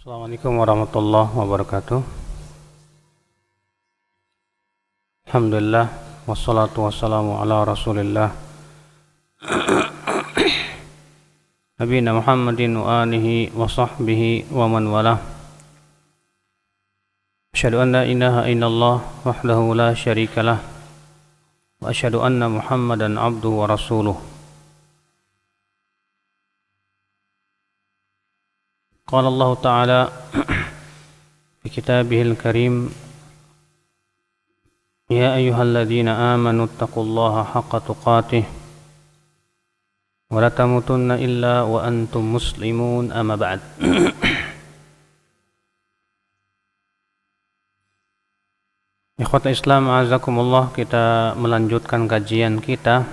Assalamualaikum warahmatullahi wabarakatuh. Alhamdulillah wassalatu wassalamu ala Rasulillah Nabiyina Muhammadin wa alihi wa sahbihi wa man walah. Asyhadu an la ilaha illallah wahdahu la syarikalah wa asyhadu anna Muhammadan abduhu wa rasuluh. Qala Allah Ta'ala fi kitabihil karim, ya ayyuhalladzina amanu taqullaha haqqa tuqatih wa la tamutunna illa wa antum muslimun, amma ba'd. Ikhwata Islam, azakumullah, kita melanjutkan kajian kita.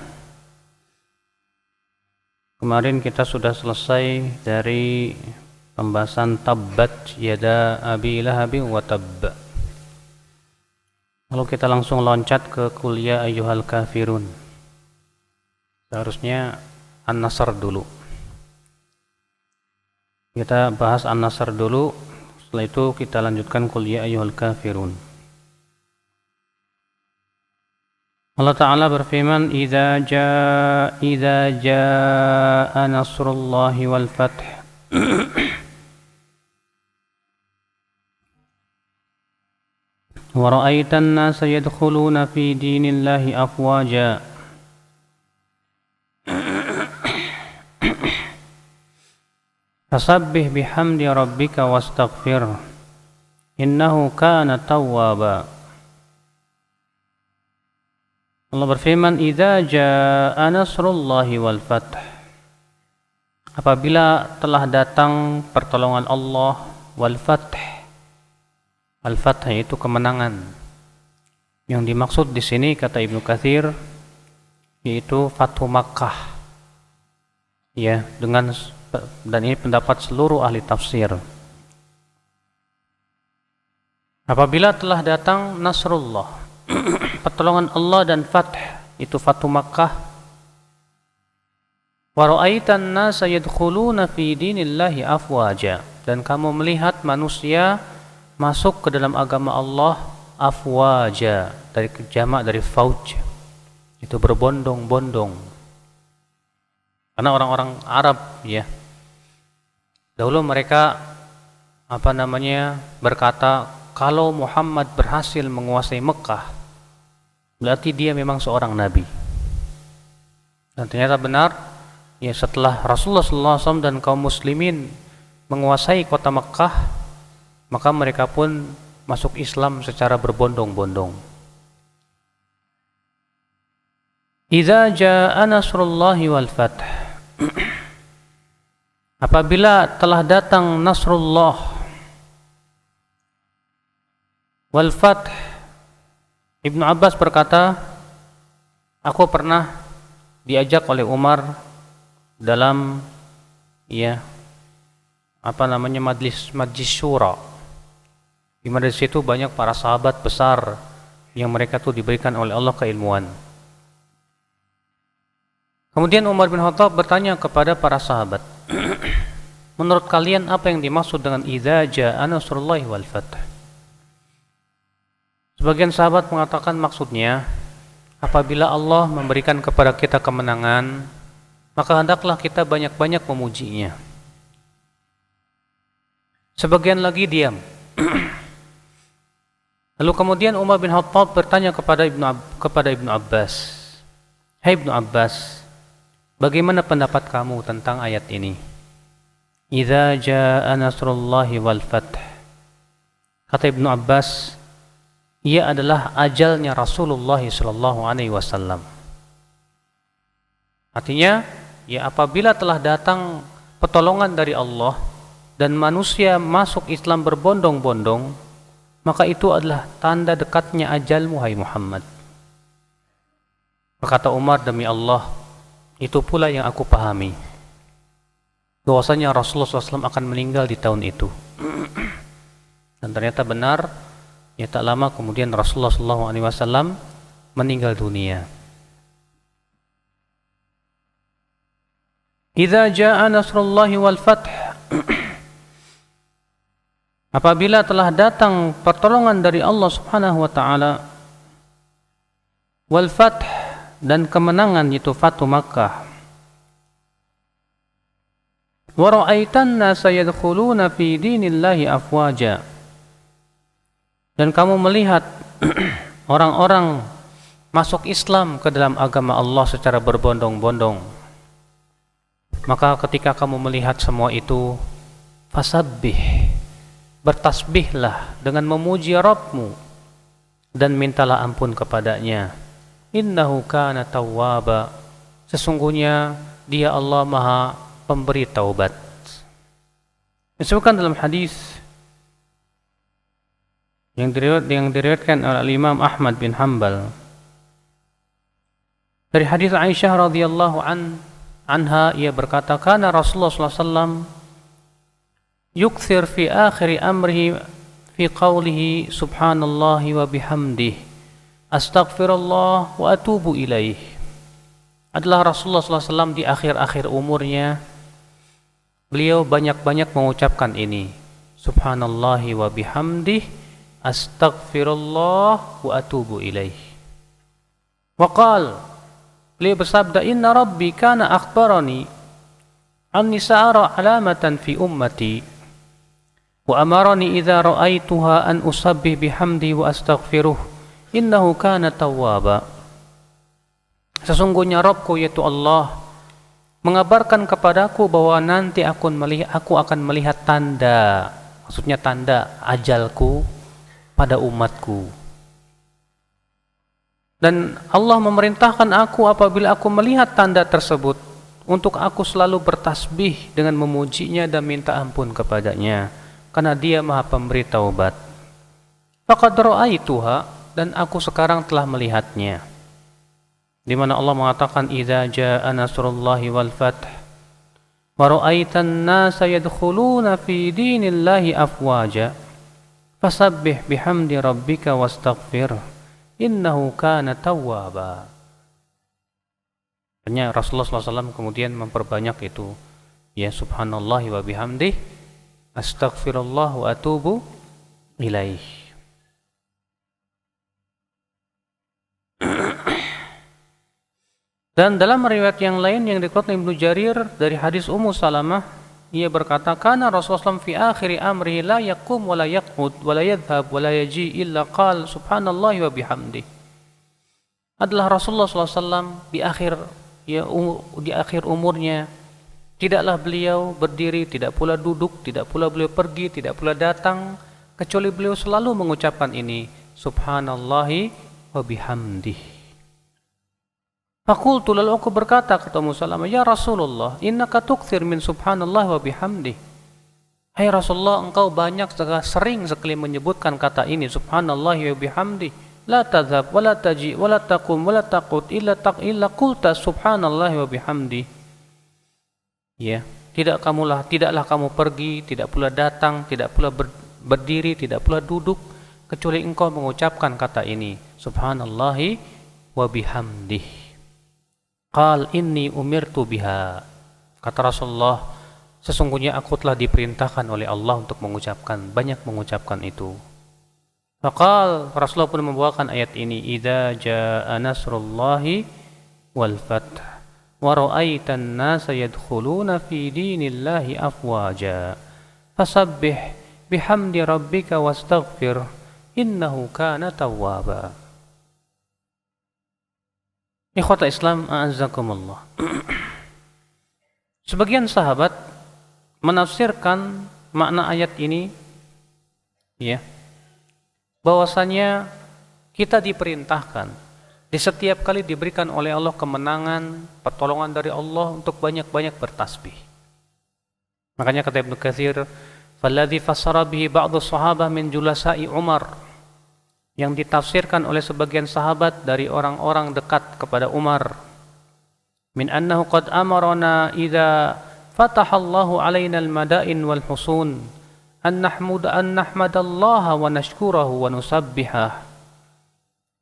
Kemarin kita sudah selesai dari pembahasan tabbat yada abi lahabin wa tabb. Lalu kita langsung loncat ke kuliah ayyuhal kafirun. Seharusnya An-Nasr dulu. Kita bahas An-Nasr dulu, setelah itu kita lanjutkan kuliah ayyuhal kafirun. Allah Ta'ala berfirman, idza jaa nasrullahi wal fath wa ra'aitan nasa yadkhuluna fi dinillahi afwaja fasabbih bihamdi rabbika wastaghfir innahu kana tawwaba. Allah berfirman, idza jaa nasrullahi wal fath, apabila telah datang pertolongan Allah, wal fath, al-fath itu kemenangan. Yang dimaksud di sini kata Ibnu Katsir yaitu Fathu Makkah. Ya, dan ini pendapat seluruh ahli tafsir. Apabila telah datang nasrullah, pertolongan Allah dan fath, itu Fathu Makkah. Wa ra'aitan nasa yadkhuluna fi dinillahi afwaja, dan kamu melihat manusia masuk ke dalam agama Allah afwaja, dari jamak dari fauj, itu berbondong-bondong. Karena orang-orang Arab ya, dahulu mereka berkata, kalau Muhammad berhasil menguasai Mekah, berarti dia memang seorang nabi. Dan ternyata benar, ya, setelah Rasulullah SAW dan kaum muslimin menguasai kota Mekah, maka mereka pun masuk Islam secara berbondong-bondong. Idza jaa nasrullahi wal fath, apabila telah datang nasrullah wal fath. Ibnu Abbas berkata, aku pernah diajak oleh Umar dalam majlis syura, di mana di situ banyak para sahabat besar yang mereka tuh diberikan oleh Allah keilmuan. Kemudian Umar bin Khattab bertanya kepada para sahabat, menurut kalian apa yang dimaksud dengan idza jaa nasrullahi wal fath? Sebagian sahabat mengatakan maksudnya, apabila Allah memberikan kepada kita kemenangan, maka hendaklah kita banyak-banyak memujinya. Sebagian lagi diam. Lalu kemudian Umar bin Khattab bertanya kepada Ibnu Abbas, hai Ibnu Abbas, bagaimana pendapat kamu tentang ayat ini? Idza jaa nasrullahi wal fath. Kata Ibnu Abbas, ia adalah ajalnya Rasulullah SAW. Artinya, ya, apabila telah datang pertolongan dari Allah dan manusia masuk Islam berbondong-bondong, maka itu adalah tanda dekatnya ajalmu, hai Muhammad. Berkata Umar, demi Allah, itu pula yang aku pahami, bahwasanya Rasulullah SAW akan meninggal di tahun itu. Dan ternyata benar, ya, tak lama kemudian Rasulullah SAW meninggal dunia. Idza jaa nasrullahi wal fath, Apabila telah datang pertolongan dari Allah Subhanahu wa taala wal fath dan kemenangan yaitu Fatu Makkah, wa ra'aitan nasa yadkhuluna fi dinillahi afwaja, dan kamu melihat orang-orang masuk Islam ke dalam agama Allah secara berbondong-bondong, maka ketika kamu melihat semua itu, fasabbih, bertasbihlah dengan memuji Rabbmu dan mintalah ampun kepadanya. Innahu kana tawwaba, sesungguhnya Dia Allah Maha pemberi taubat. Disebutkan dalam hadis yang diriwayatkan oleh Imam Ahmad bin Hanbal dari hadis Aisyah radhiyallahu anha, ia berkata, kana Rasulullah sallallahu alaihi wasallam yukthir fi akhir amrihi fi qawlihi subhanallahi wa bihamdih astaghfirullah wa atubu ilaih. Adalah Rasulullah SAW di akhir-akhir umurnya, beliau banyak-banyak mengucapkan ini, subhanallahi wa bihamdih astaghfirullah wa atubu ilaih. Wa qal, beliau bersabda, inna rabbi kana akhbarani anni sa'ara alamatan fi ummati wa amarani idza ra'aituha an usabbih bihamdi wa astaghfiruh innahu kana tawwaba. Sesungguhnya Rabbku yaitu Allah mengabarkan kepadaku bahwa nanti aku akan melihat tanda, maksudnya tanda ajalku pada umatku, dan Allah memerintahkan aku apabila aku melihat tanda tersebut untuk aku selalu bertasbih dengan memujinya dan minta ampun kepadanya, karena Dia Maha Pemberi taubat. Faqad ra'aituha, dan aku sekarang telah melihatnya, di mana Allah mengatakan idza jaa nasrullahi wal fath wa ra'aitan nasa yadkhuluna fi dinillahi afwaja fasabbih bihamdi rabbika wastaghfir innahu kana tawwaba. Artinya Rasulullah SAW kemudian memperbanyak itu, ya subhanallahi wa bihamdih astaghfirullah wa atubu ilaih. Dan dalam riwayat yang lain yang dikeluarkan Ibnu Jarir dari hadis Ummu Salamah, ia berkata, kana Rasulullah SAW fi akhir amrihi la yaqum wa la yaqud wa la yadhhab wa la yaji illa qal subhanallahi wa bihamdih. Adalah Rasulullah SAW di akhir umurnya, tidaklah beliau berdiri, tidak pula duduk, tidak pula beliau pergi, tidak pula datang, kecuali beliau selalu mengucapkan ini, subhanallahi wa bihamdih. Faqultu, lalu aku berkata kata Ummu Salamah, ya Rasulullah, innaka tukthir min subhanallah wa bihamdih. Hai Rasulullah, engkau sering sekali menyebutkan kata ini, subhanallah wa bihamdih. La tadhab wa la taji wa la taqum wa la taqut illa qulta subhanallah wa bihamdih. Ya, tidaklah kamu pergi, tidak pula datang, tidak pula berdiri, tidak pula duduk, kecuali engkau mengucapkan kata ini, subhanallahi wa bihamdih. Qal inni umirtu biha. Kata Rasulullah, sesungguhnya aku telah diperintahkan oleh Allah untuk banyak mengucapkan itu. Faqal, Rasulullah pun membawakan ayat ini, idza jaa nasrullahi wal fath wa ra'aitan nasa yadkhuluna fi dinillahi afwaja fasabbih bihamdi rabbika wastaghfir innahu kana tawwaba. Ikhwata Islam, a'azzakumullah. Sebagian sahabat menafsirkan makna ayat ini, ya, bahwasanya kita diperintahkan di setiap kali diberikan oleh Allah kemenangan, pertolongan dari Allah untuk banyak-banyak bertasbih. Makanya kata Ibnu Katsir, falladzi fassara bihi ba'dhu sahabah min julasa'i Umar, yang ditafsirkan oleh sebagian sahabat dari orang-orang dekat kepada Umar, min annahu qad amarna idza fatahallahu alaina al-madain wal husun an nahmadallaha wa nashkurahu wa nusabbihah.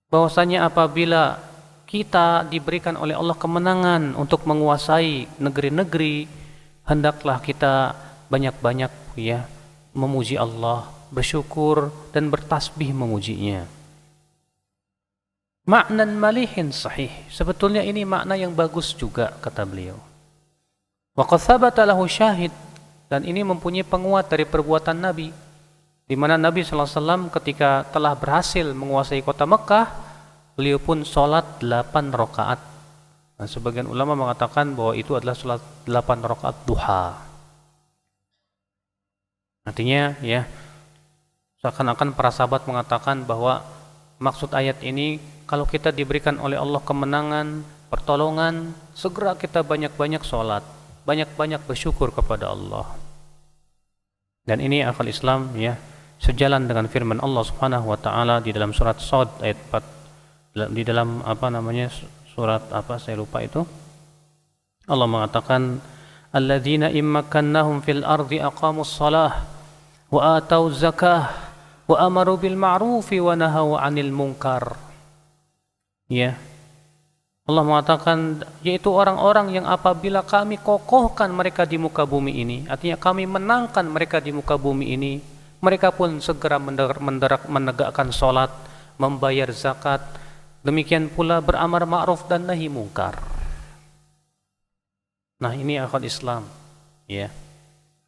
Bahwasanya apabila kita diberikan oleh Allah kemenangan untuk menguasai negeri-negeri, hendaklah kita banyak-banyak, ya, memuji Allah, bersyukur dan bertasbih memujinya. Ma'nan malihin sahih. Sebetulnya ini makna yang bagus juga, kata beliau. Wa qad thabata lahu syahid, dan ini mempunyai penguat dari perbuatan Nabi, di mana Nabi SAW ketika telah berhasil menguasai kota Mekah, beliau pun sholat 8 rakaat. Nah, sebagian ulama mengatakan bahwa itu adalah sholat 8 rakaat duha. Artinya ya, seakan-akan para sahabat mengatakan bahwa maksud ayat ini, kalau kita diberikan oleh Allah kemenangan, pertolongan, segera kita banyak-banyak sholat, banyak-banyak bersyukur kepada Allah. Dan ini akal Islam ya, sejalan dengan firman Allah Subhanahu wa taala di dalam surat Shad ayat 4, di dalam surat saya lupa itu. Allah mengatakan, alladzina immakannahum fil ardi aqamus shalah wa atauz zakah wa amaru bil ma'rufi wa nahaw 'anil munkar. Ya. Allah mengatakan, yaitu orang-orang yang apabila kami kokohkan mereka di muka bumi ini, artinya kami menangkan mereka di muka bumi ini, mereka pun segera menegakkan sholat, membayar zakat, demikian pula beramar ma'ruf dan nahi mungkar. Nah, ini akal Islam ya.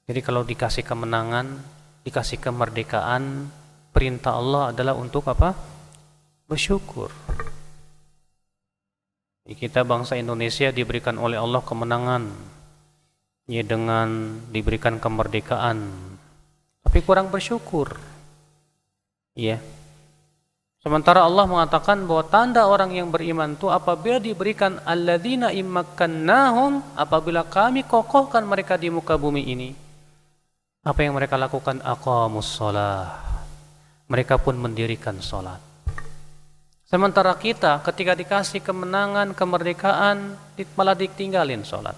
Jadi kalau dikasih kemenangan, dikasih kemerdekaan, perintah Allah adalah untuk apa? Bersyukur. Kita bangsa Indonesia diberikan oleh Allah kemenangan ya, dengan diberikan kemerdekaan, tapi kurang bersyukur ya. Sementara Allah mengatakan bahwa tanda orang yang beriman itu apabila diberikan alladzina immakannahum, apabila kami kokohkan mereka di muka bumi ini, apa yang mereka lakukan? Aqamus shalah, mereka pun mendirikan salat. Sementara kita ketika dikasih kemenangan, kemerdekaan, malah ditinggalin sholat.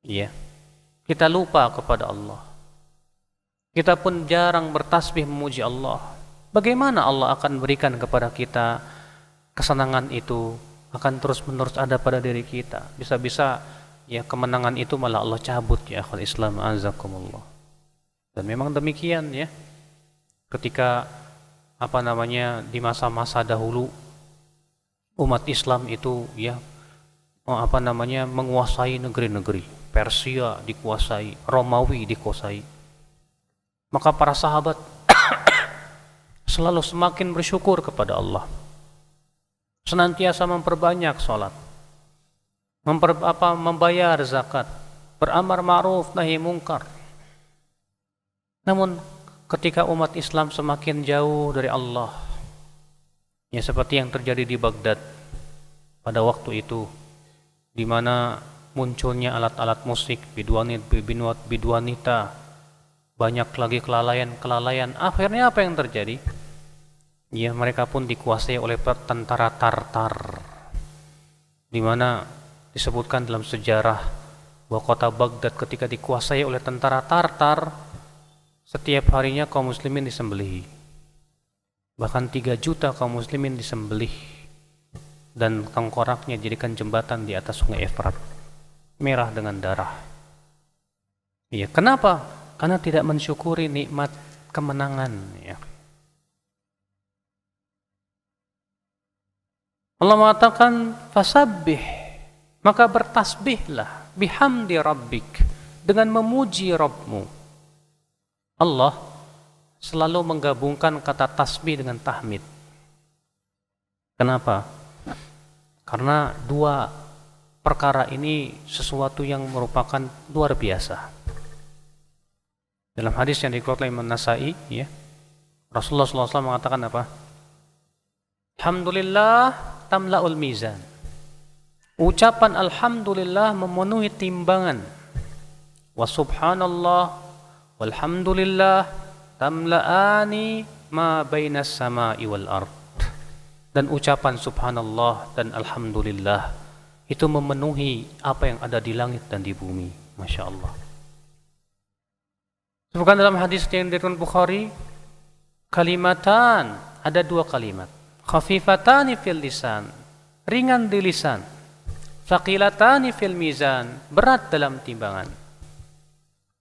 Iya. Kita lupa kepada Allah. Kita pun jarang bertasbih memuji Allah. Bagaimana Allah akan berikan kepada kita kesenangan itu, akan terus-menerus ada pada diri kita. Bisa-bisa ya kemenangan itu malah Allah cabut ya akhwat Islam azakumullah. Dan memang demikian ya. Ketika di masa-masa dahulu umat Islam itu ya menguasai negeri-negeri. Persia dikuasai, Romawi dikuasai. Maka para sahabat selalu semakin bersyukur kepada Allah. Senantiasa memperbanyak salat, membayar zakat, beramar ma'ruf nahi mungkar. Namun ketika umat Islam semakin jauh dari Allah, ya seperti yang terjadi di Baghdad pada waktu itu, di mana munculnya alat-alat musik, biduanita, banyak lagi kelalaian. Akhirnya apa yang terjadi? Ya mereka pun dikuasai oleh tentara Tartar, di mana disebutkan dalam sejarah bahwa kota Baghdad ketika dikuasai oleh tentara Tartar, setiap harinya kaum muslimin disembelih. Bahkan 3 juta kaum muslimin disembelih. Dan tengkoraknya jadikan jembatan di atas sungai Efrat, merah dengan darah. Ya, kenapa? Karena tidak mensyukuri nikmat kemenangan ya. Allah mengatakan fasabbih, maka bertasbihlah bihamdi rabbik, dengan memuji Rabbmu. Allah selalu menggabungkan kata tasbih dengan tahmid. Kenapa? Karena 2 perkara ini sesuatu yang merupakan luar biasa. Dalam hadis yang dikeluarkan oleh Imam Nasai ya, Rasulullah SAW mengatakan apa? Alhamdulillah tamla'ul mizan. Ucapan alhamdulillah memenuhi timbangan. Wa subhanallah walhamdulillah tamla'ani ma bainas sama'i wal ard. Dan ucapan subhanallah dan alhamdulillah itu memenuhi apa yang ada di langit dan di bumi. Masya Allah. Sebutkan dalam hadis yang diriwayatkan Bukhari, kalimatan, ada 2 kalimat. Khafifatani fil lisan, ringan di lisan. Thaqilatani fil mizan, berat dalam timbangan.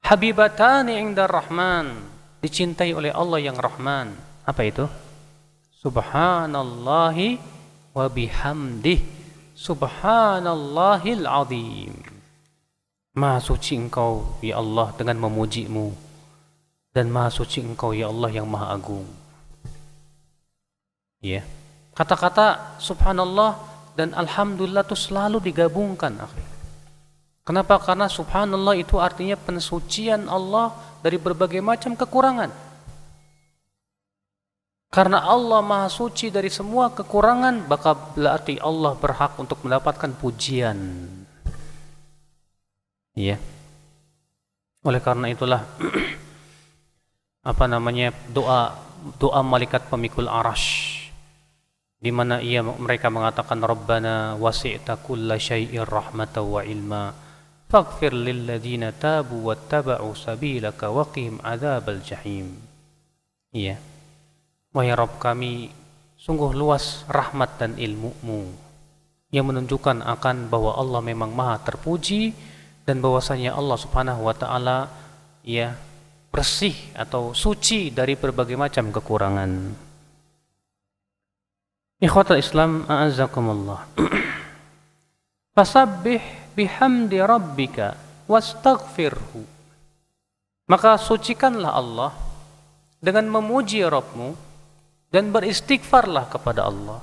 habibatani 'indar rahman, dicintai oleh Allah yang Rahman. Apa itu? Subhanallahi wa bihamdih, subhanallahil azim. Maha suci engkau ya Allah dengan memujimu, dan maha suci engkau ya Allah yang maha agung. Ya. Kata-kata subhanallah dan alhamdulillah itu selalu digabungkan, akhi. Kenapa? Karena subhanallah itu artinya pensucian Allah dari berbagai macam kekurangan. Karena Allah maha suci dari semua kekurangan, maka berarti Allah berhak untuk mendapatkan pujian. Iya. Oleh karena itulah doa malaikat pemikul arash, di mana mereka mengatakan Rabbana wasi'ta kulla syai'ir rahmatan wa ilma faghfir lil ladzina tabu wattaba'u sabilaka wa qihim adzabal jahim. Iya. Wahai Rabb kami, sungguh luas rahmat dan ilmu-Mu yang menunjukkan akan bahwa Allah memang maha terpuji dan bahwasanya Allah Subhanahu wa taala ya bersih atau suci dari berbagai macam kekurangan. Ikhwatal Islam, a'azzakumullah. Fasabbih bihamdi rabbika wastaghfirhu. Maka sucikanlah Allah dengan memuji Rabbmu dan beristighfarlah kepada Allah.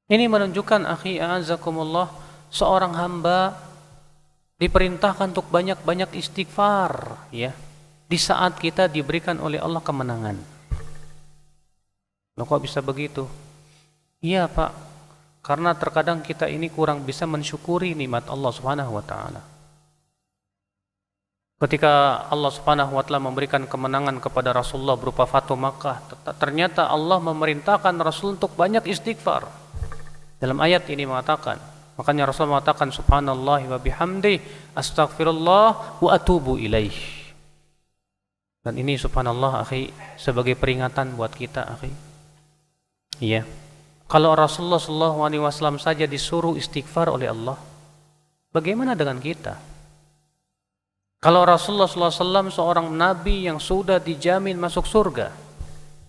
Ini menunjukkan, akhi a'azzakumullah, seorang hamba diperintahkan untuk banyak-banyak istighfar, ya, di saat kita diberikan oleh Allah kemenangan. Loh, kok bisa begitu? Iya, Pak, karena terkadang kita ini kurang bisa mensyukuri nikmat Allah Subhanahu wa taala. Ketika Allah Subhanahu wa taala memberikan kemenangan kepada Rasulullah berupa Fatu Makkah, ternyata Allah memerintahkan Rasul untuk banyak istighfar. Dalam ayat ini mengatakan, makanya Rasul mengatakan subhanallah wa bihamdi astaghfirullah wa atubu ilaih. Dan ini subhanallah, akhi, sebagai peringatan buat kita, akhi. Iya. Kalau Rasulullah SAW saja disuruh istighfar oleh Allah, bagaimana dengan kita? Kalau Rasulullah SAW seorang nabi yang sudah dijamin masuk surga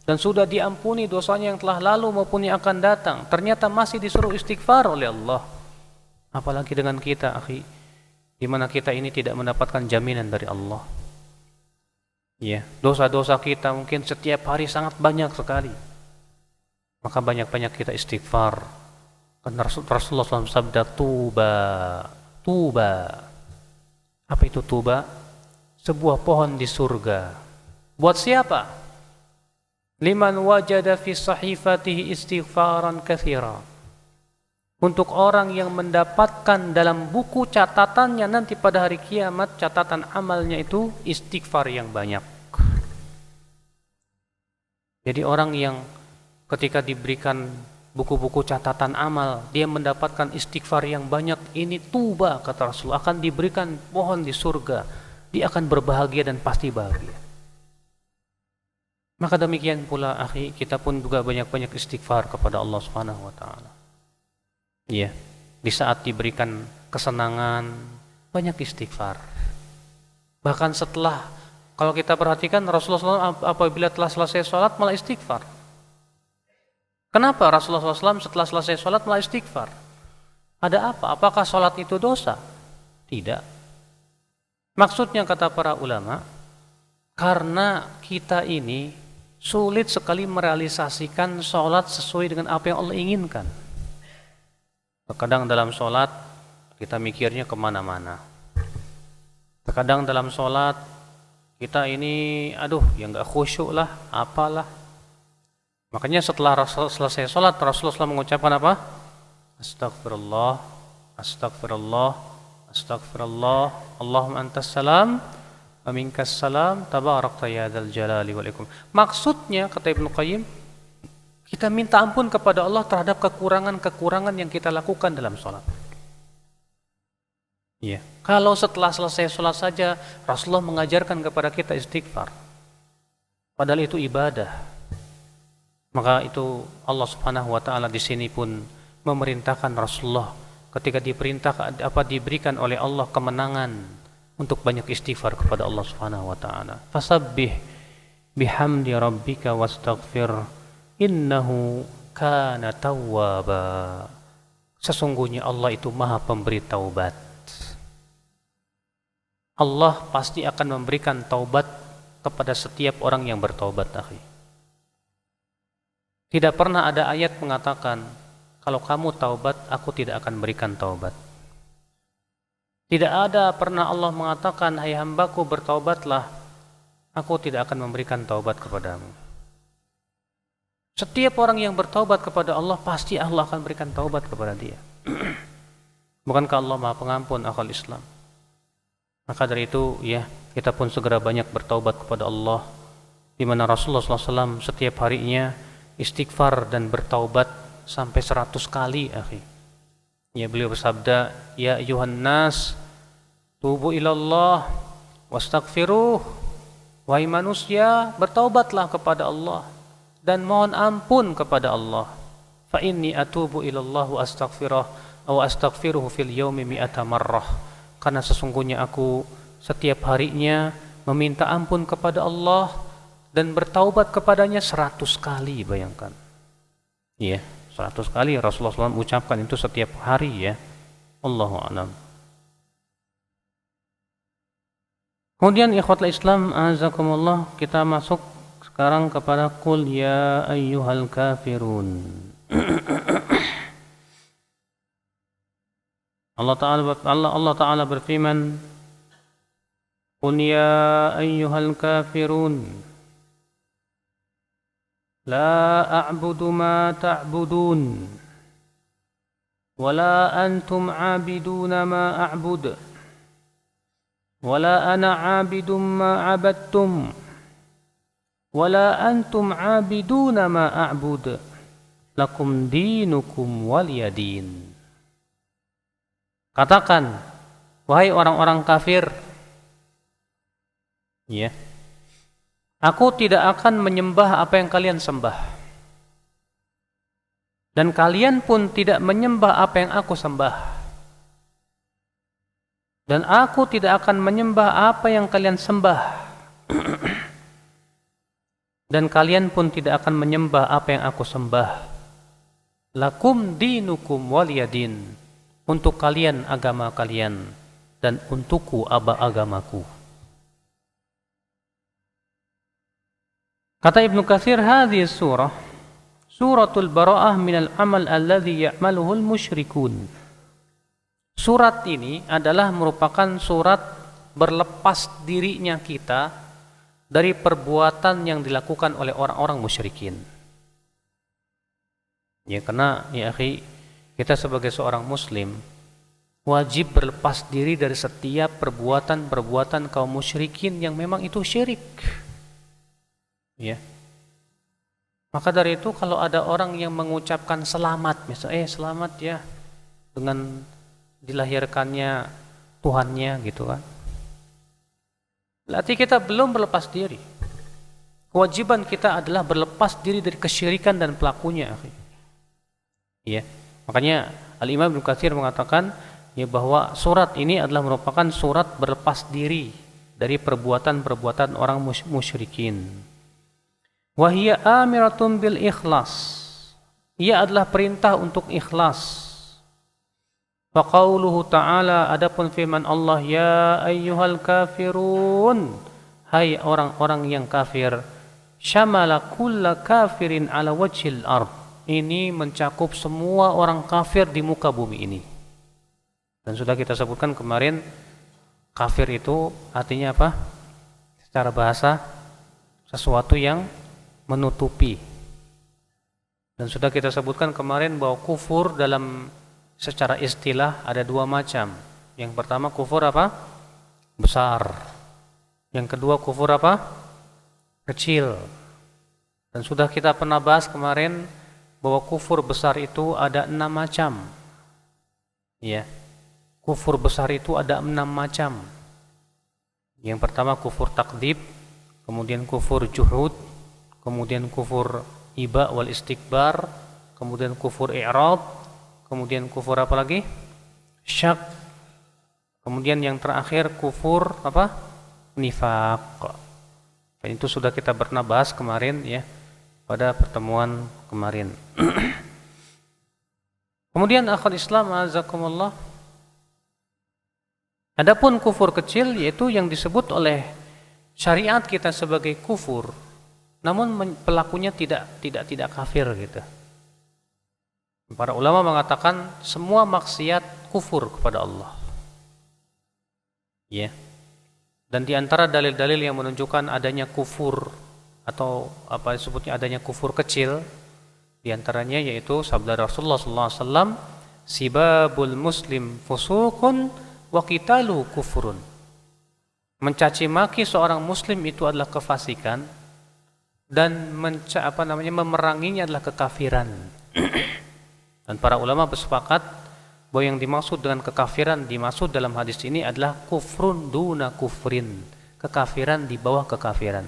dan sudah diampuni dosanya yang telah lalu maupun yang akan datang, ternyata masih disuruh istighfar oleh Allah, apalagi dengan kita, akhi, di mana kita ini tidak mendapatkan jaminan dari Allah. Ya, dosa-dosa kita mungkin setiap hari sangat banyak sekali. Maka banyak-banyak kita istighfar. Karena Rasulullah SAW sabda tuba. Apa itu tuba? Sebuah pohon di surga. Buat siapa? Liman wajada fi sahifatihi istighfaran katsira. Untuk orang yang mendapatkan dalam buku catatannya nanti pada hari kiamat, catatan amalnya itu istighfar yang banyak. Jadi orang yang ketika diberikan buku-buku catatan amal, dia mendapatkan istighfar yang banyak, ini tuba, kata Rasul, akan diberikan pohon di surga. Dia akan berbahagia dan pasti bahagia. Maka demikian pula, akhi, kita pun juga banyak-banyak istighfar kepada Allah Subhanahu wa taala. Iya, di saat diberikan kesenangan, banyak istighfar. Bahkan setelah, kalau kita perhatikan Rasulullah SAW apabila telah selesai sholat malah istighfar. Kenapa Rasulullah SAW setelah selesai sholat malah istighfar? Ada apa? Apakah sholat itu dosa? Tidak. Maksudnya, kata para ulama, karena kita ini sulit sekali merealisasikan sholat sesuai dengan apa yang Allah inginkan. Terkadang dalam sholat kita mikirnya kemana-mana. Terkadang dalam sholat kita ini, yang gak khusyuk lah, apalah. Makanya setelah selesai sholat, Rasulullah SAW mengucapkan apa? Astagfirullah, astagfirullah, astagfirullah, Allahumma antas salam, wa minkas salam, tabarakta ya dzal jalali wal ikram. Maksudnya, kata Ibnu Qayyim, kita minta ampun kepada Allah terhadap kekurangan-kekurangan yang kita lakukan dalam sholat. Iya. Kalau setelah selesai sholat saja, Rasulullah mengajarkan kepada kita istighfar. Padahal itu ibadah. Maka itu Allah Subhanahu wa taala di sini pun memerintahkan Rasulullah ketika diberikan oleh Allah kemenangan untuk banyak istighfar kepada Allah Subhanahu wa taala. Fasabbih bihamdi rabbika wastaghfir innahu kana tawwaba. Sesungguhnya Allah itu Maha Pemberi taubat. Allah pasti akan memberikan taubat kepada setiap orang yang bertaubat, akhi. Tidak pernah ada ayat mengatakan, kalau kamu taubat, aku tidak akan berikan taubat. Tidak ada pernah Allah mengatakan, hai hambaku bertaubatlah, aku tidak akan memberikan taubat kepadamu. Setiap orang yang bertaubat kepada Allah, pasti Allah akan berikan taubat kepada dia. Bukankah Allah Maha Pengampun, akal Islam? Maka dari itu, ya, kita pun segera banyak bertaubat kepada Allah, di mana Rasulullah SAW setiap harinya istighfar dan bertaubat sampai 100 kali, akhi. Ya, beliau bersabda, ya ayuhan nas, tubu ilallah wastaghfiruh. Wahai manusia, bertaubatlah kepada Allah dan mohon ampun kepada Allah. Fa inni atubu ilallah wa astaghfiruh aw astaghfiruhu fil yaumi mi'ata marrah. Karena sesungguhnya aku setiap harinya meminta ampun kepada Allah dan bertaubat kepadanya 100 kali, bayangkan. Iya, 100 kali Rasulullah SAW ucapkan itu setiap hari, ya. Allahu a'lam. Kemudian ikhwatul Islam, azakumullah, kita masuk sekarang kepada qul ya ayyuhal kafirun. Allah Ta'ala berfirman, qul ya ayyuhal kafirun la a'budu ma ta'budun wa la antum 'abiduna ma a'bud wa la ana 'abidum ma 'abadtum wa la antum 'abiduna ma a'bud lakum dinukum waliyadin. Katakan, wahai orang-orang kafir, ya, aku tidak akan menyembah apa yang kalian sembah, dan kalian pun tidak menyembah apa yang aku sembah, dan aku tidak akan menyembah apa yang kalian sembah, dan kalian pun tidak akan menyembah apa yang aku sembah. Lakum dinukum waliyadin. Untuk kalian agama kalian dan untukku agamaku. Kata Ibnu Katsir, hadhihi surah suratul bara'ah minal amal alladhi ya'maluhul musyrikun. Surat ini adalah merupakan surat berlepas dirinya kita dari perbuatan yang dilakukan oleh orang-orang musyrikin. Ya, karena ya akhi, kita sebagai seorang muslim wajib berlepas diri dari setiap perbuatan-perbuatan kaum musyrikin yang memang itu syirik. Ya. Maka dari itu kalau ada orang yang mengucapkan selamat, misalnya selamat ya dengan dilahirkannya Tuhannya gitu kan. Berarti kita belum berlepas diri. Kewajiban kita adalah berlepas diri dari kesyirikan dan pelakunya, akhi. Ya. Makanya Al-Imam Ibnu Katsir mengatakan ya bahwa surat ini adalah merupakan surat berlepas diri dari perbuatan-perbuatan orang musyrikin. Wa hiya amiratun bil ikhlas. Ia adalah perintah untuk ikhlas. Fa qauluhu ta'ala, adapun firman Allah, ya ayyuhal kafirun, hai orang-orang yang kafir, syamala kulla kafirin ala wajhil ard. Ini mencakup semua orang kafir di muka bumi ini. Dan sudah kita sebutkan kemarin, kafir itu artinya apa? Secara bahasa, sesuatu yang menutupi. Dan sudah kita sebutkan kemarin bahwa kufur dalam secara istilah ada dua macam. Yang pertama kufur apa? Besar. Yang kedua kufur apa? Kecil. Dan sudah kita pernah bahas kemarin bahwa kufur besar itu ada 6 macam. Ya. Kufur besar itu ada 6 macam. Yang pertama kufur takdzib, kemudian kufur juhud, kemudian kufur iba wal istikbar, kemudian kufur i'rad, kemudian kufur apa lagi? Syak, Kemudian yang terakhir kufur apa? Nifaq. Dan itu sudah kita pernah bahas kemarin ya, pada pertemuan kemarin. Kemudian akhul Islam azakumullah. Adapun kufur kecil yaitu yang disebut oleh syariat kita sebagai kufur, namun pelakunya tidak kafir gitu. Para ulama mengatakan semua maksiat kufur kepada Allah. Ya. Dan di antara dalil-dalil yang menunjukkan adanya kufur atau apa disebutnya adanya kufur kecil, di antaranya yaitu sabda Rasulullah SAW, sibabul muslim fusuqun wa qitalu kufurun. Mencaci maki seorang muslim itu adalah kefasikan dan memeranginya adalah kekafiran. Dan para ulama bersepakat bahwa yang dimaksud dengan kekafiran dimaksud dalam hadis ini adalah kufrun duna kufrin, kekafiran di bawah kekafiran.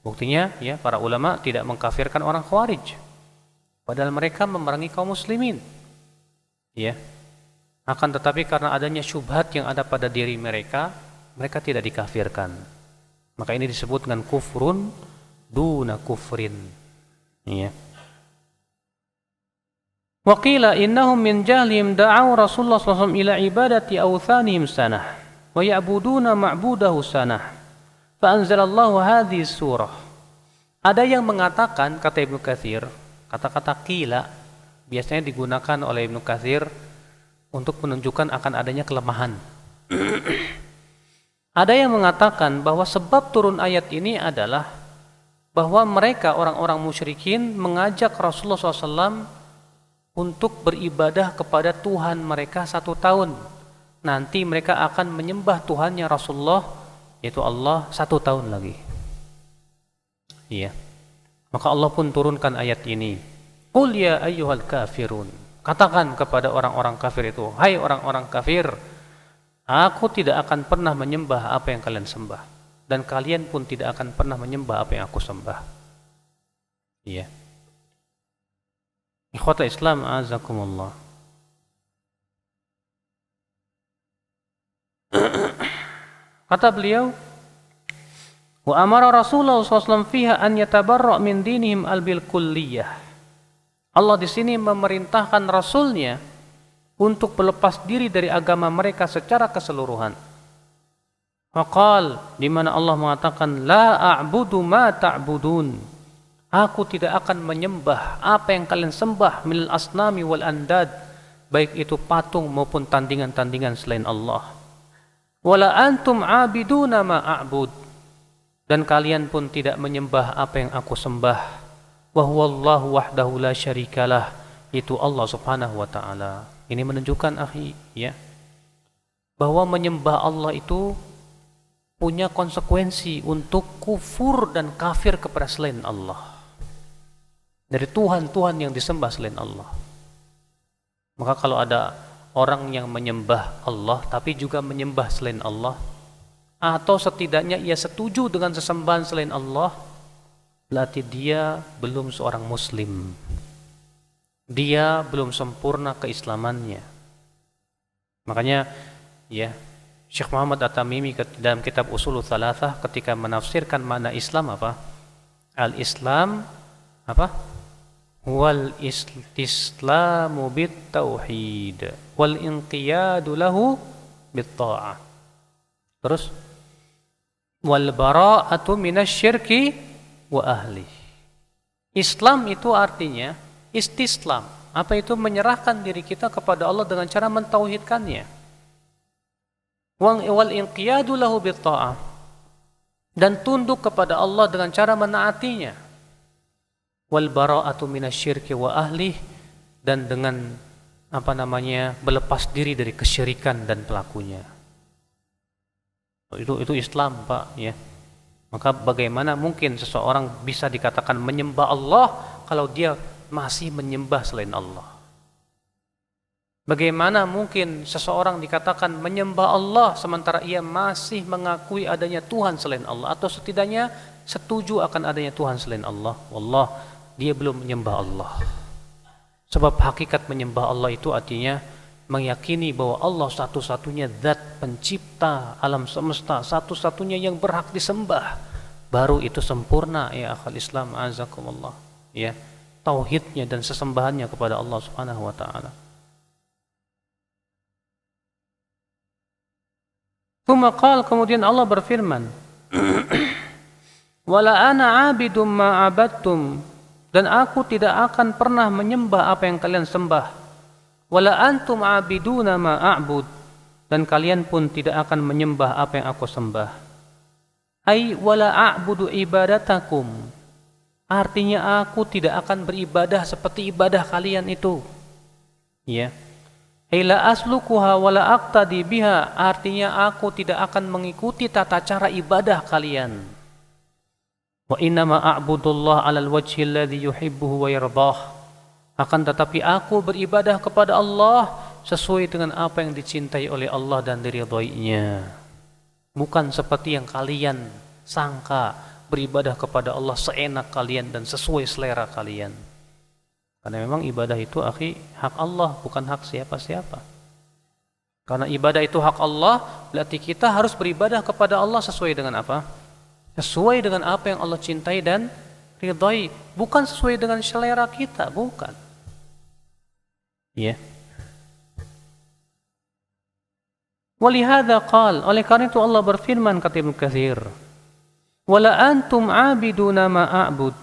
Buktinya ya, para ulama tidak mengkafirkan orang Khawarij, padahal mereka memerangi kaum muslimin. Ya. Akan tetapi karena adanya syubhat yang ada pada diri mereka, mereka tidak dikafirkan. Maka ini disebut dengan kufrun duna kufrin. Ya. Wa qila innahum min jahlihim da'aw Rasulullah sallallahu alaihi wasallam ila ibadati awthanihim sanah wa ya'buduna ma'budahu sanah. Fa anzalallahu hadhihi surah. Ada yang mengatakan, kata Ibnu Katsir, kata-kata qila biasanya digunakan oleh Ibnu Katsir untuk menunjukkan akan adanya kelemahan. Ada yang mengatakan bahwa sebab turun ayat ini adalah bahwa mereka orang-orang musyrikin mengajak Rasulullah SAW untuk beribadah kepada Tuhan mereka 1 tahun. Nanti mereka akan menyembah Tuhannya Rasulullah, yaitu Allah 1 tahun lagi. Iya. Maka Allah pun turunkan ayat ini. Qul ya ayyuhal kafirun. Katakan kepada orang-orang kafir itu, hai orang-orang kafir, aku tidak akan pernah menyembah apa yang kalian sembah, dan kalian pun tidak akan pernah menyembah apa yang aku sembah. Iya. Ikhwatul Islam azakumullah. Kata beliau, wa amara Rasulullah SAW fiha an yatabarra' min dinihim al-bil kulliyah. Allah di sini memerintahkan Rasulnya untuk berlepas diri dari agama mereka secara keseluruhan. Faqal, di mana Allah mengatakan la a'budu ma ta'budun. Aku tidak akan menyembah apa yang kalian sembah minal asnami wal andad, baik itu patung maupun tandingan-tandingan selain Allah. Wala antum abiduna ma a'bud, dan kalian pun tidak menyembah apa yang aku sembah. Wa huwallahu wahdahu la syarikalah, itu Allah Subhanahu wa taala. Ini menunjukkan akhi ya, bahwa menyembah Allah itu punya konsekuensi untuk kufur dan kafir kepada selain Allah, dari Tuhan-Tuhan yang disembah selain Allah. Maka kalau ada orang yang menyembah Allah tapi juga menyembah selain Allah, atau setidaknya ia setuju dengan sesembahan selain Allah, berarti dia belum seorang muslim. Dia belum sempurna keislamannya. Makanya ya, Syekh Muhammad At-Tamimi dalam kitab Ushulul Tsalatsah ketika menafsirkan makna Islam apa? Al-Islam apa? Wal islamu bit tauhid wal inqiyadu lahu bit ta'ah. Terus wal bara'atu minasyirki wa ahli. Islam itu artinya istislam. Apa itu? Menyerahkan diri kita kepada Allah dengan cara mentauhidkannya. Wal inqiyadu lahu bit ta'ah, dan tunduk kepada Allah dengan cara menaatinya. Wal bara'atu minasyirki wa ahli, dan dengan berlepas diri dari kesyirikan dan pelakunya. Itu Islam, Pak, ya. Maka bagaimana mungkin seseorang bisa dikatakan menyembah Allah kalau dia masih menyembah selain Allah? Bagaimana mungkin seseorang dikatakan menyembah Allah sementara ia masih mengakui adanya Tuhan selain Allah, atau setidaknya setuju akan adanya Tuhan selain Allah? Wallah, dia belum menyembah Allah. Sebab hakikat menyembah Allah itu artinya meyakini bahwa Allah satu-satunya zat pencipta alam semesta, satu-satunya yang berhak disembah, baru itu sempurna ya akhal Islam azakumullah, ya, tauhidnya dan sesembahannya kepada Allah Subhanahu wa taala. Kemudian Allah berfirman, wala ana abidum ma abadtum, dan aku tidak akan pernah menyembah apa yang kalian sembah. Wala antum abiduna ma a'bud, dan kalian pun tidak akan menyembah apa yang aku sembah. Ai wala a'budu ibadatakum, artinya aku tidak akan beribadah seperti ibadah kalian itu. Ya. Ila aslukuha wala aqtadi biha, artinya aku tidak akan mengikuti tata cara ibadah kalian. Wa innama a'budullah 'alal wajhi alladhi yuhibbuhu wa yardah. Akan tetapi aku beribadah kepada Allah sesuai dengan apa yang dicintai oleh Allah dan diridhoinya. Bukan seperti yang kalian sangka, beribadah kepada Allah seenak kalian dan sesuai selera kalian. Karena memang ibadah itu akhi hak Allah, bukan hak siapa-siapa. Karena ibadah itu hak Allah, berarti kita harus beribadah kepada Allah sesuai dengan apa? Sesuai dengan apa yang Allah cintai dan ridhai, bukan sesuai dengan selera kita, bukan. Ya. Walihada qal, oleh karena itu Allah berfirman kata Ibnu Katsir, wala antum abiduna ma a'bud,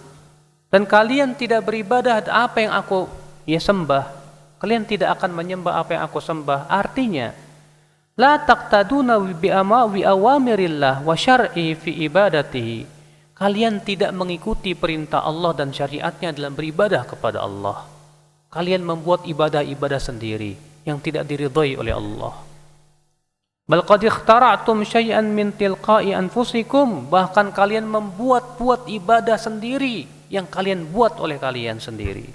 dan kalian tidak beribadah apa yang aku sembah, kalian tidak akan menyembah apa yang aku sembah. Artinya la taqtaduna bi awamirillah wa syar'i fi ibadatihi, kalian tidak mengikuti perintah Allah dan syariatnya dalam beribadah kepada Allah. Kalian membuat ibadah-ibadah sendiri yang tidak diridhai oleh Allah. Bal qad ikhtara'tum syai'an min tilqa'i anfusikum, bahkan kalian membuat-buat ibadah sendiri yang kalian buat oleh kalian sendiri.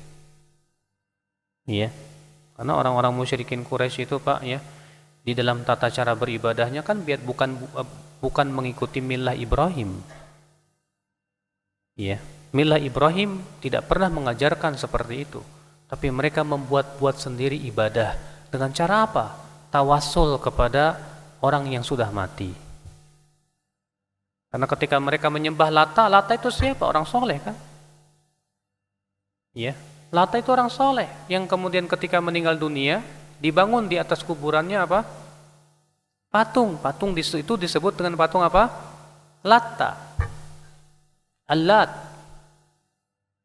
Ya. Karena orang-orang musyrikin Quraisy itu Pak ya, di dalam tata cara beribadahnya kan biar bukan mengikuti milah Ibrahim. Ya, milah Ibrahim tidak pernah mengajarkan seperti itu. Tapi mereka membuat-buat sendiri ibadah. Dengan cara apa? Tawassul kepada orang yang sudah mati. Karena ketika mereka menyembah Lata, Lata itu siapa? Orang soleh kan? Ya, Lata itu orang soleh yang kemudian ketika meninggal dunia dibangun di atas kuburannya apa? Patung. Patung itu disebut dengan patung apa? Latta. Al-Lat.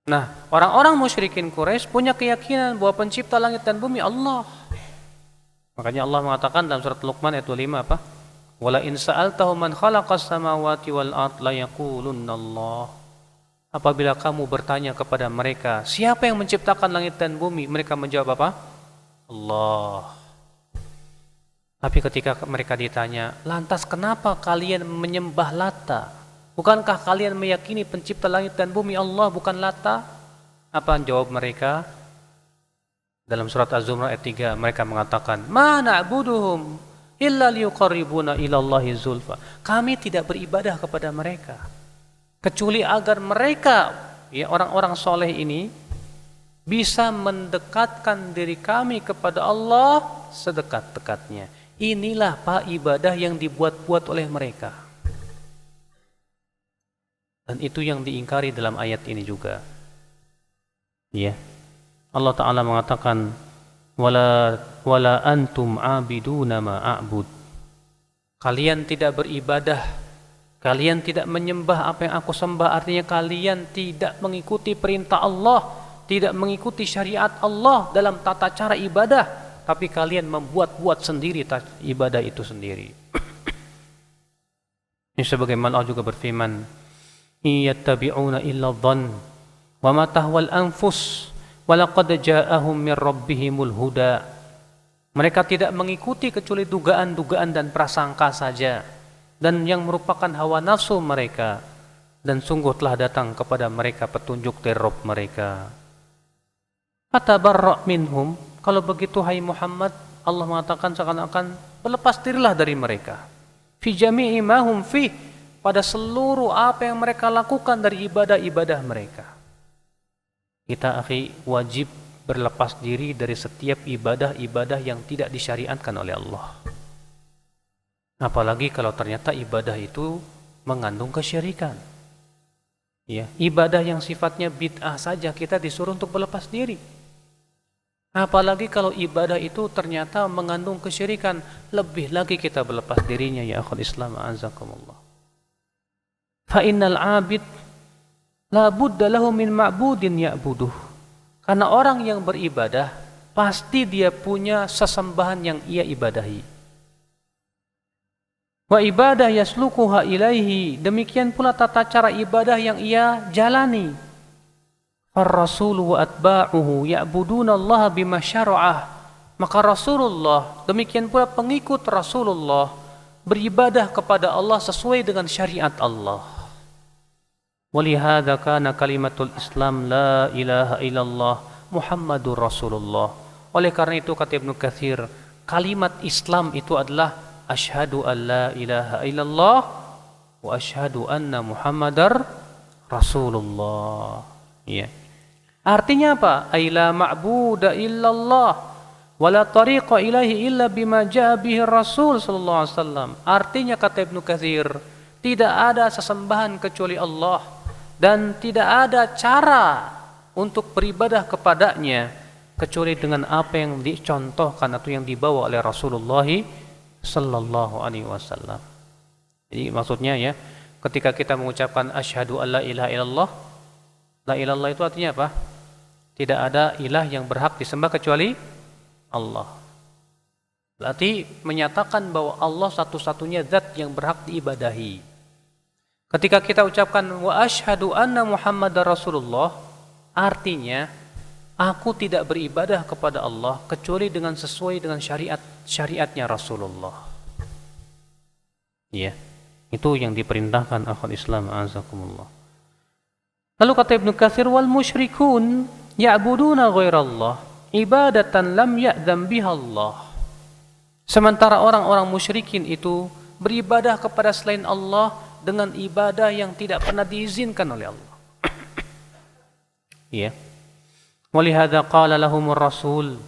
Nah, orang-orang musyrikin Quraisy punya keyakinan bahwa pencipta langit dan bumi Allah. Makanya Allah mengatakan dalam surat Luqman ayat 25 apa? Wala in sa'altahum man khalaqas samawati wal ard la yaqulunna Allah. Apabila kamu bertanya kepada mereka, siapa yang menciptakan langit dan bumi? Mereka menjawab apa? Allah. Tapi ketika mereka ditanya, lantas kenapa kalian menyembah Lata? Bukankah kalian meyakini pencipta langit dan bumi Allah bukan Lata? Apa jawab mereka? Dalam surat Az-Zumar ayat 3 mereka mengatakan, "Ma na'buduhum illa liyuqarribuna ila Allahi zulfa." Kami tidak beribadah kepada mereka kecuali agar mereka, ya orang-orang soleh ini, bisa mendekatkan diri kami kepada Allah sedekat-dekatnya. Inilah Pak ibadah yang dibuat-buat oleh mereka. Dan itu yang diingkari dalam ayat ini juga. Ya. Allah Ta'ala mengatakan wala antum abiduna ma a'bud. Kalian tidak beribadah, kalian tidak menyembah apa yang aku sembah, artinya kalian tidak mengikuti perintah Allah, tidak mengikuti syariat Allah dalam tata cara ibadah, tapi kalian membuat-buat sendiri ibadah itu sendiri. Ini sebagaimana Allah juga berfirman, iyattabi'una illa dhann wa ma tahwal anfus wa laqad ja'ahum min rabbihimul huda. Mereka tidak mengikuti kecuali dugaan-dugaan dan prasangka saja, dan yang merupakan hawa nafsu mereka, dan sungguh telah datang kepada mereka petunjuk dari Rabb mereka. Fatabarra' minhum, kalau begitu hai Muhammad, Allah mengatakan seakan-akan berlepas dirilah dari mereka. Fi jami'i ma hum fi, pada seluruh apa yang mereka lakukan dari ibadah-ibadah mereka. Kita akhi wajib berlepas diri dari setiap ibadah-ibadah yang tidak disyariatkan oleh Allah. Apalagi kalau ternyata ibadah itu mengandung kesyirikan. Ya, ibadah yang sifatnya bid'ah saja kita disuruh untuk berlepas diri. Apalagi kalau ibadah itu ternyata mengandung kesyirikan, lebih lagi kita berlepas dirinya ya akhul Islam azakumullah. Fa innal 'abid la budda lahu min ma'budin ya'buduh. Karena orang yang beribadah pasti dia punya sesembahan yang ia ibadahi. Wa ibadah yaslukuha ilaihi, demikian pula tata cara ibadah yang ia jalani. Ar-rasul wa atba'uhu ya'buduna Allah bima syara'ah. Maka Rasulullah, demikian pula pengikut Rasulullah beribadah kepada Allah sesuai dengan syariat Allah. Walihada kana kalimatul Islam la ilaha illallah Muhammadur Rasulullah. Oleh karena itu kata Ibnu Katsir, kalimat Islam itu adalah asyhadu an la ilaha illallah wa asyhadu anna Muhammadar Rasulullah. Ya. Artinya apa? Ay la ma'buda illallah wa la tariqa ilaihi illa bima jaa bihi Rasul sallallahu alaihi wasallam. Artinya kata Ibnu Katsir, tidak ada sesembahan kecuali Allah dan tidak ada cara untuk beribadah kepadanya kecuali dengan apa yang dicontohkan atau yang dibawa oleh Rasulullah sallallahu alaihi wasallam. Jadi maksudnya ya, ketika kita mengucapkan asyhadu alla ilaha illallah, la ilallah itu artinya apa? Tidak ada ilah yang berhak disembah kecuali Allah. Berarti menyatakan bahwa Allah satu-satunya zat yang berhak diibadahi. Ketika kita ucapkan wa asyhadu anna Muhammadar Rasulullah, artinya aku tidak beribadah kepada Allah kecuali dengan sesuai dengan syariatnya Rasulullah. Ya, itu yang diperintahkan akhul Islam azakumullah. Lalu kata Ibnu Katsir, wal musyrikun ya'buduna ghairallah ibadatan lam ya'dzam biha Allah. Sementara orang-orang musyrikin itu beribadah kepada selain Allah dengan ibadah yang tidak pernah diizinkan oleh Allah. Ya. Walihada qala lahumur rasul.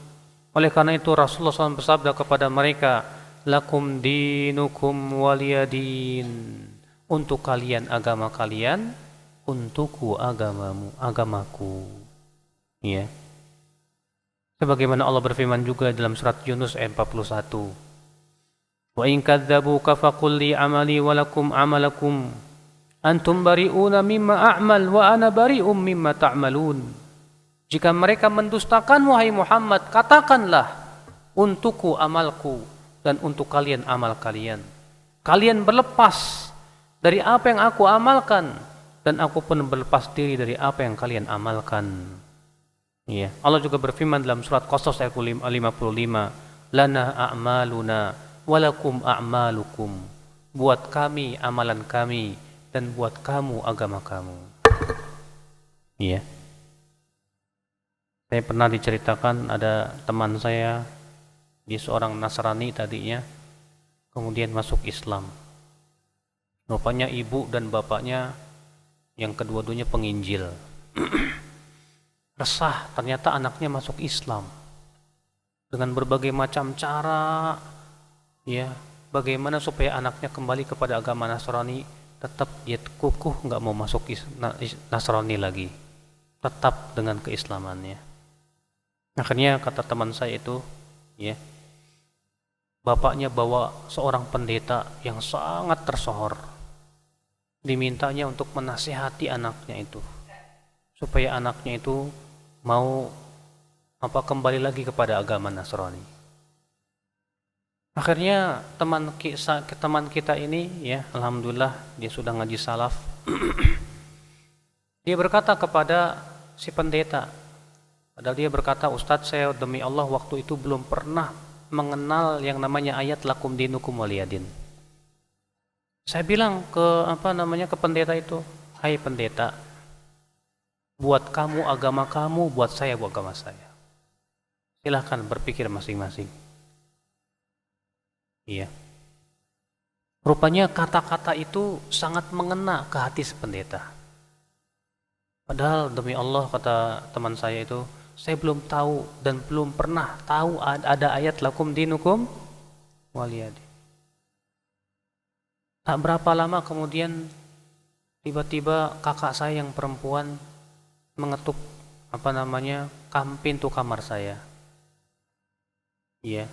Oleh karena itu Rasulullah SAW bersabda kepada mereka, lakum dinukum waliyadin. Untuk kalian agama kalian, untukku agamaku. Ya. Sebagaimana Allah berfirman juga dalam surat Yunus ayat 41. Wa in kadzdzabuka faqul li amali wa lakum amalakum antum bari'una mimma a'mal wa ana bari'um mimma ta'malun. Jika mereka mendustakanmu hai Muhammad, katakanlah untukku amalku dan untuk kalian amal kalian. Kalian berlepas dari apa yang aku amalkan dan aku pun berlepas diri dari apa yang kalian amalkan. Ya. Allah juga berfirman dalam surat Qasas ayat 55, lana a'maluna walakum a'malukum. Buat kami amalan kami dan buat kamu agama kamu. Iya. Saya pernah diceritakan ada teman saya, dia seorang Nasrani tadinya, kemudian masuk Islam. Rupanya ibu dan bapaknya yang kedua-duanya penginjil. Resah, ternyata anaknya masuk Islam. Dengan berbagai macam cara, ya, bagaimana supaya anaknya kembali kepada agama Nasrani, tetap dia kukuh nggak mau masuk Nasrani lagi, tetap dengan keislamannya. Akhirnya kata teman saya itu, ya, bapaknya bawa seorang pendeta yang sangat tersohor, dimintanya untuk menasihati anaknya itu, supaya anaknya itu mau kembali lagi kepada agama Nasrani. Akhirnya teman kita ini, ya, alhamdulillah dia sudah ngaji salaf. Dia berkata kepada si pendeta, padahal dia berkata, Ustadz, saya demi Allah waktu itu belum pernah mengenal yang namanya ayat lakum dinukum waliyadin. Saya bilang ke pendeta itu, hai pendeta, buat kamu agama kamu, buat saya agama saya. Silahkan berpikir masing-masing. Iya. Rupanya kata-kata itu sangat mengena ke hati si pendeta. Padahal demi Allah, kata teman saya itu, Saya belum tahu dan belum pernah tahu ada ayat lakum dinukum waliyadin. Tak berapa lama kemudian tiba-tiba kakak saya yang perempuan mengetuk pintu kamar saya. Iya,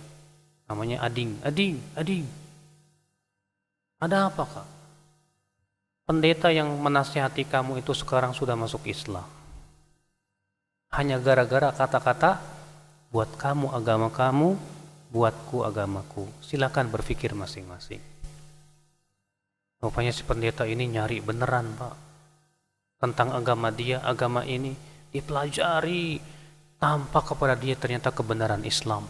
namanya Ading. Ading. Ada apa, Kak? Pendeta yang menasihati kamu itu sekarang sudah masuk Islam. Hanya gara-gara kata-kata, buat kamu agama kamu, buatku agamaku. Silakan berpikir masing-masing. Rupanya si pendeta ini nyari beneran, Pak. Tentang agama dia, agama ini. Dipelajari. Tampak kepada dia ternyata kebenaran Islam.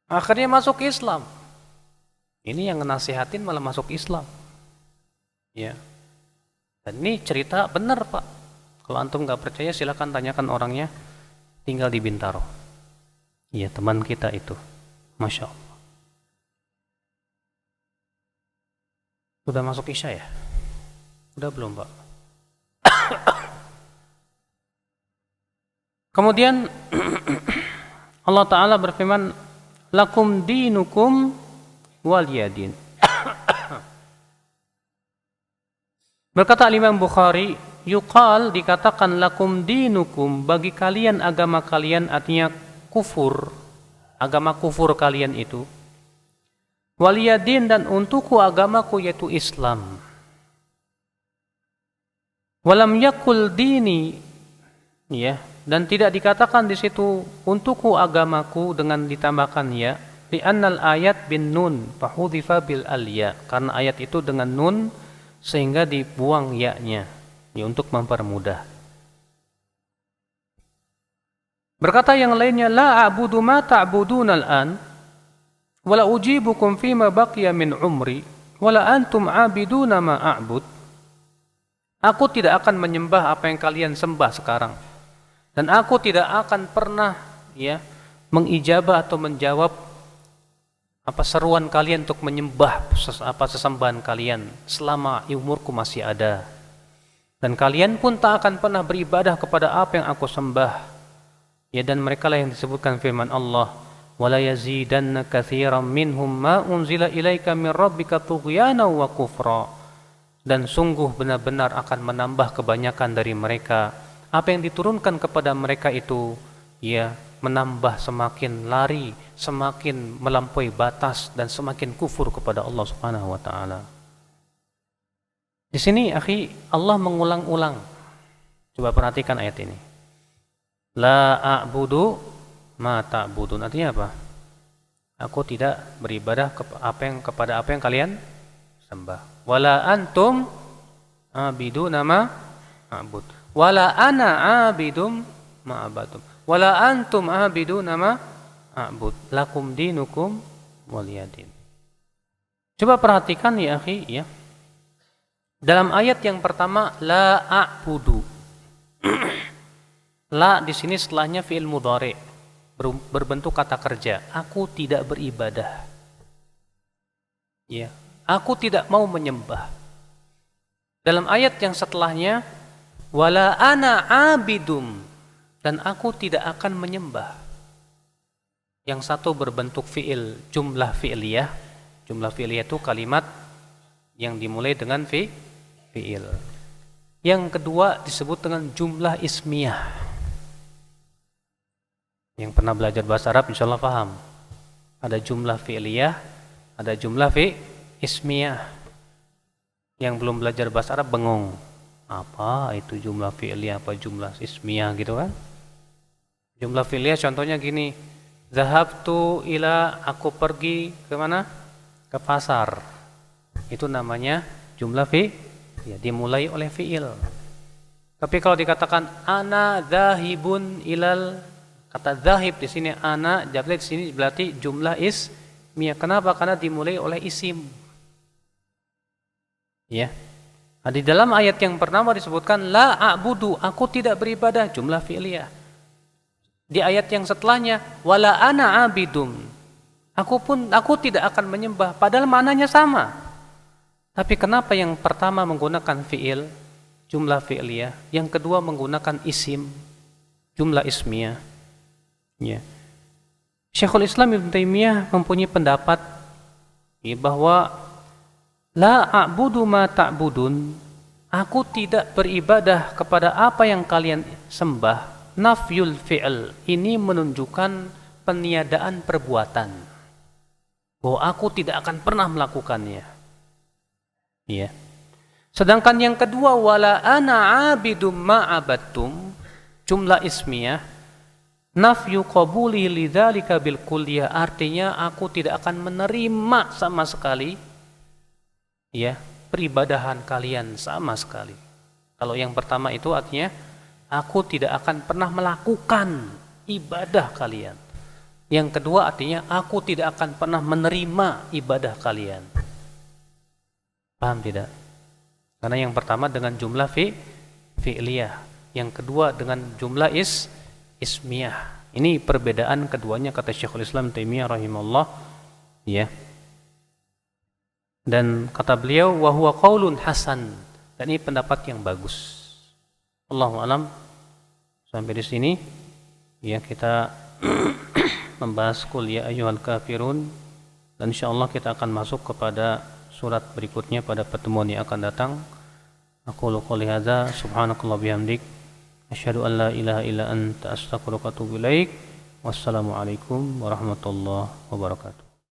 Akhirnya masuk Islam. Ini yang nasihatin malah masuk Islam. Ya. Dan ini cerita benar, Pak. Kalau antum nggak percaya silakan tanyakan orangnya, tinggal di Bintaro. Iya, teman kita itu. Masya Allah. Sudah masuk Isya ya? Udah belum, Pak? Kemudian Allah Ta'ala berfirman, lakum dinukum waliyadin. Berkata Imam Bukhari, yuqal, dikatakan lakum dinukum, bagi kalian agama kalian, artinya kufur, agama kufur kalian itu. Waliyadin, dan untukku agamaku yaitu Islam. Walam yakul dini, ya, dan tidak dikatakan di situ untukku agamaku dengan ditambahkan ya. Li'annal ayat bin nun fahudhifa bil alya, karena ayat itu dengan nun sehingga dibuang ya-nya, ya, untuk mempermudah. Berkata yang lainnya, la a'budu ma ta'budun al-an wala ujibukum fima baqiya min umri wala antum 'abiduna ma a'bud. Aku tidak akan menyembah apa yang kalian sembah sekarang, dan aku tidak akan pernah, ya, mengijabah atau menjawab seruan kalian untuk menyembah sesembahan kalian selama umurku masih ada. Dan kalian pun tak akan pernah beribadah kepada apa yang aku sembah. Ya, dan mereka lah yang disebutkan firman Allah, wala yazidanna katsiran minhum ma unzila ilaika min rabbika tughyana wa kufra. Dan sungguh benar-benar akan menambah kebanyakan dari mereka apa yang diturunkan kepada mereka itu, ya, menambah semakin lari, semakin melampaui batas, dan semakin kufur kepada Allah Subhanahu wa taala. Di sini, akhi, Allah mengulang-ulang. Coba perhatikan ayat ini. La a'budu ma ta'budun. Artinya apa? Aku tidak beribadah kepada apa yang kalian sembah. Wala antum abiduna ma a'bud. Wala ana abidum ma abadum. Wala antum abiduna ma a'bud. Lakum dinukum waliyadin. Coba perhatikan ya akhi, ya. Dalam ayat yang pertama, la a'budu. La di sini setelahnya fi'il mudhari, berbentuk kata kerja. Aku tidak beribadah. Ya, aku tidak mau menyembah. Dalam ayat yang setelahnya, wala ana abidum, dan aku tidak akan menyembah. Yang satu berbentuk fi'il, jumlah fi'liyah. Jumlah fi'liyah itu kalimat yang dimulai dengan fi'il. Yang kedua disebut dengan jumlah ismiyah. Yang pernah belajar bahasa Arab insyaallah paham. Ada jumlah fi'liyah, ada jumlah ismiyah. Yang belum belajar bahasa Arab bengong. Apa itu jumlah fi'liyah, apa jumlah ismiyah gitu kan? Jumlah fi'liyah contohnya gini. Zahabtu ila, aku pergi ke mana? Ke pasar. Itu namanya jumlah ya, dimulai oleh fi'il. Tapi kalau dikatakan ana dzahibun ilal, kata dzahib di sini ana, jadi di sini berarti jumlah ismiyah. Kenapa? Karena dimulai oleh isim. Ya. Nah, di dalam ayat yang pertama disebutkan la a'budu, aku tidak beribadah, jumlah fi'liyah. Di ayat yang setelahnya wala ana abidum, aku tidak akan menyembah, padahal maknanya sama. Tapi kenapa yang pertama menggunakan fi'il, jumlah fi'liyah, yang kedua menggunakan isim, jumlah ismiyah. Ya. Syekhul Islam Ibnu Taimiyah mempunyai pendapat bahwa la a'budu ma ta'budun, aku tidak beribadah kepada apa yang kalian sembah. Nafyul fi'l, ini menunjukkan peniadaan perbuatan, bahwa aku tidak akan pernah melakukannya. Ya. Sedangkan yang kedua, wala ana abidum ma'abattum, jumlah ismiyah, nafyu qabuli lidzalika bil kulliyah, artinya aku tidak akan menerima sama sekali ya peribadahan kalian sama sekali. Kalau yang pertama itu artinya aku tidak akan pernah melakukan ibadah kalian. Yang kedua artinya aku tidak akan pernah menerima ibadah kalian. Paham tidak? Karena yang pertama dengan jumlah fi'liyah, yang kedua dengan jumlah ismiyah. Ini perbedaan keduanya kata Syekhul Islam Taimiyah rahimahullah, ya. Dan kata beliau wa huwa qaulun hasan, dan ini pendapat yang bagus. Allahu alam. Sampai di sini ya kita membahas qul ya ayyuhal kafirun, dan insyaallah kita akan masuk kepada surat berikutnya pada pertemuan yang akan datang. Aqulu qouli hadza subhanakallah bihamdik asyhadu an la ilaha illa anta astaghfiruka wa atubu ilaik. Wassalamu alaikum warahmatullahi wabarakatuh.